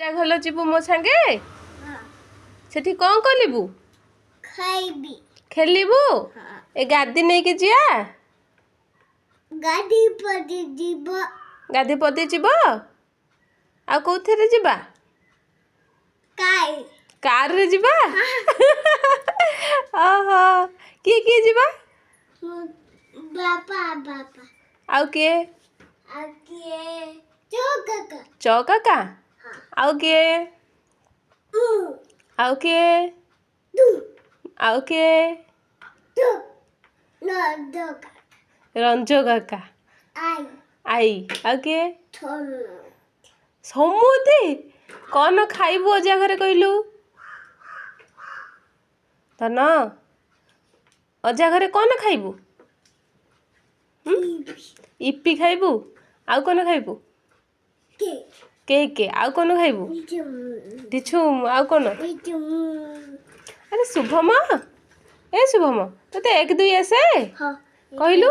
ଘଲ ଯିବୁ ମୋ ସାଙ୍ଗେ ସେଠି କ'ଣ କଲିବୁ ଖାଇବି ଖେଳିବୁ ଏ ଗାଦି ନେଇକି ଯିବା ଗାଡ଼ି ପଦି ଯିବ ଗାଦି ପଦି ଯିବ ଆଉ କୋଉଥିରେ ଯିବା କାରରେ ଯିବା ଓହୋ କିଏ ଯିବା ବାପା ଆଉ କିଏ ଚ କାକା ଆଉ କିଏ ଆଉ କିଏ ରଞ୍ଜ କାକା ଆଈ ଆଉ କିଏ ସମୁଦି କ'ଣ ଖାଇବୁ ଅଜା ଘରେ କହିଲୁ ଧନ ଅଜା ଘରେ କ'ଣ ଖାଇବୁ ଇପି ଖାଇବୁ ଆଉ କ'ଣ ଖାଇବୁ କେକ୍ ଆଉ କ'ଣ ଖାଇବୁ ଦିଛୁମ୍ ଆଉ କ'ଣ ଆରେ ଶୁଭମ ଏ ଶୁଭମ ତତେ 1 2 ଆସେ କହିଲୁ